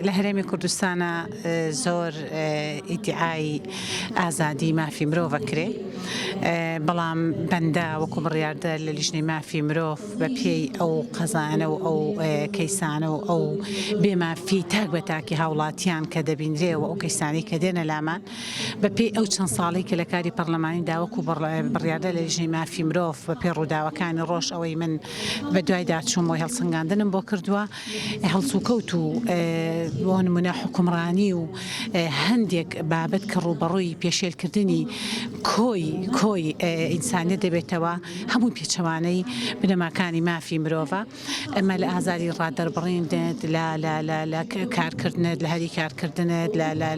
لە هەرێمی کوردستانە زۆر ئیدعای ئازادی مافی مرۆڤەکرێ، بەڵام بەندە وەکو بڕیاردە لە لیژنەی مافی مرۆڤ بە پێی ئەو قەزانە و ئەو کەیسانە و ئەو بێمافی تاک بە تاکی هاوڵاتیان کە دەبینرێەوە ئەو کەیسانی کە دێنە لامان بە پێی ئەو چەند ساڵی کە لە کاری پەرلەمانی داوەکو بڕیاردە لە لیژنەی مافی مرۆڤ بە پێی ڕووداوەکانی ڕۆژ ئەوەی من بە دوای داچوومەوەی هەڵسەنگاندنم بۆ کردووە هەڵسوکەوت و بۆ نمونە حکومڕانی و هەندێک بابەت کە ڕوبەڕووی پێشێلکردنی کۆی ئینسانیت دەبێتەوە هەموو پێچەوانەی بنەماکانی مافی مرۆڤە ئەمە لە ئازاری ڕادەربڕیندێت لە کارکردنت لە هەری کارکردنت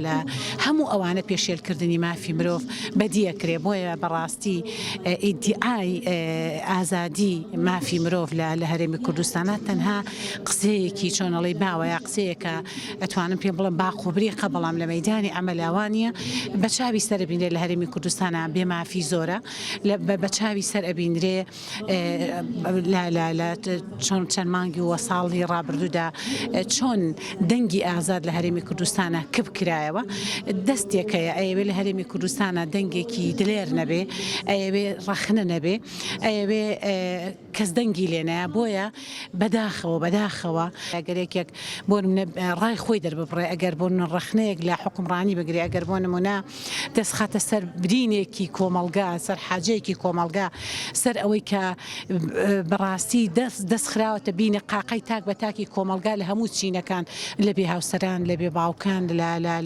لە هەموو ئەوانە پێشێلکردنی مافی مرۆڤ بەدیەکرێ بۆیە بەڕاستی ئیدعای ئازادی مافی مرۆڤ لە هەرێمی کوردستانە تەنها قسەیەکی چۆنەڵی باوەیە قسەیەکە ئەتوانم پێ بڵم باقوبریقە بەڵام لە مەیدانی ئەمەلاوانیە بە چاوی سەر ئەبینرێ لە هەرێمی کوردستانە بێ مافی زۆرە بە چاوی سەر ئەبینرێ چۆن چەند مانگی وە ساڵی ڕابردوودا چۆن دەنگی ئازاد لە هەرێمی کوردستانە کپ کرایەوە دەستێکەیە ئەیەوێ لە هەرێمی کوردستانە دەنگێکی دلێر نەبێ ئەیەوێ ڕەخنە نەبێ ئەیەوێ کەس دەنگی لێنایە بۆیە بەداخەوە ئەگەرێکێک بۆ ڕای خۆی دەرببڕێ ئەگەر بۆ ڕەخنەیەک لە حکومڕانی بگرێ ئەگەر بۆ نمونە دەست خاتە سەر برینێکی کۆمەلگا سەر حاجەیەکی کۆمەلگا سەر ئەوەی کە بەڕاستی دەست خراوەتە بینە قاقەی تاک بە تاکی کۆمەلگا لە هەموو چینەکان لە بێ هاوسەران لە بێ باوکان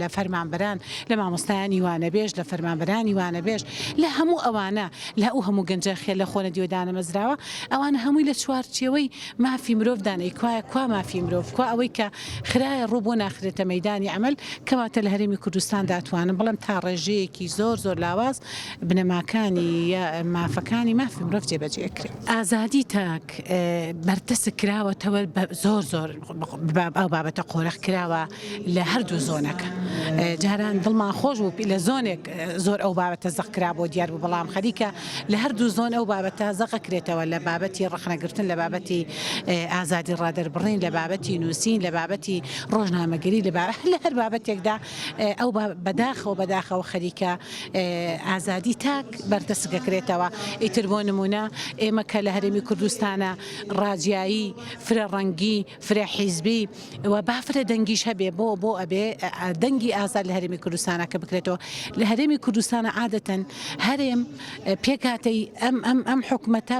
لە فەرمانبەران لە مامۆستایانی وانەبێژ لە فەرمانبەرانی وانەبێژ لە هەموو ئەوانە لە ئەو هەموو گەنجە خێر لە خۆنە دیوەدانە مەزراوە ئەوانە هەمووی لە چوارچێوەی مافی مرۆڤ دانەی کوا مافی مرۆڤ کوا ئەوەی کە خراە ڕوو بۆ ناخرێتە مەیدانی ئەمەل کەواتە لە هەرێمی کوردستان داتوانم بڵم تا ڕێژەیەکی زۆر لاواز بنەماکانی یا مافەکانی مافی مرۆڤ جێبەجێکرێت. ئازادی تاک بەردەست کراوەتەوە زۆر ئەو بابەتە قۆرەخ کراوە لە هەردوو زۆنەکە جاران دڵمان خۆش بوو لە زۆنێک زۆر ئەو بابەتە زەقکرا بۆ دیار بوو بەڵام خەریکە لە هەردوو زۆن ئەو بابەتە زەقەکرێتەوە لە بابەتی ڕەخنەگرتن لە بابەتی ئازادی ڕادەربڕین لە بابەتی نووسین لە بابەتی ڕۆژنامەگەری لە هەر بابەتێکدا ئەو بەداخەوە خەریکە ئازادی تاک بەردەستگەکرێتەوە ئیتر بۆ نمونە ئێمە کە لە هەرێمی کوردستانە ڕاجایی فرە ڕەنگی فرە حیزبی و بافرە دەنگیش هەبێ بۆ ئەبێ دەنگی ئازاد لە هەرێمی کوردستانە کە بکرێتەوە لە هەرێمی کوردستانە عادەتەن هەرێم پێکاتەی ئەم حکومەتە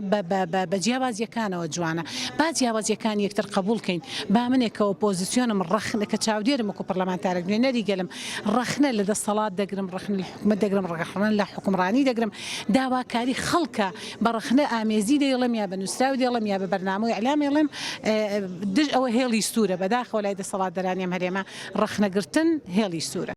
بە جیاوازیەکانەوە جوانە با جیاوازیەکان یەکتر قبولکەین با منێکەوە پۆزیسیۆنم ڕەخنە کە چاودێرم وەکو پەرلەمانتارێک نوێنەری گەلم ڕەخنە لە دەسەڵات دەگرم ڕەخنە لە حکومەت دەگرم ڕەخنە لە حکومڕانی دەگرم داواکاری خەڵکە بە ڕەخنە ئامێزی دەیڵم یا بە نووسراوی دەڵم یا بە بەرنامەی ئەعلامێڵم دژ ئەوە هێڵی سوورە بەداخەوە لای دەسەڵاتدارانیم هەرێمە ڕەخنەگرتن هێڵی سوورە.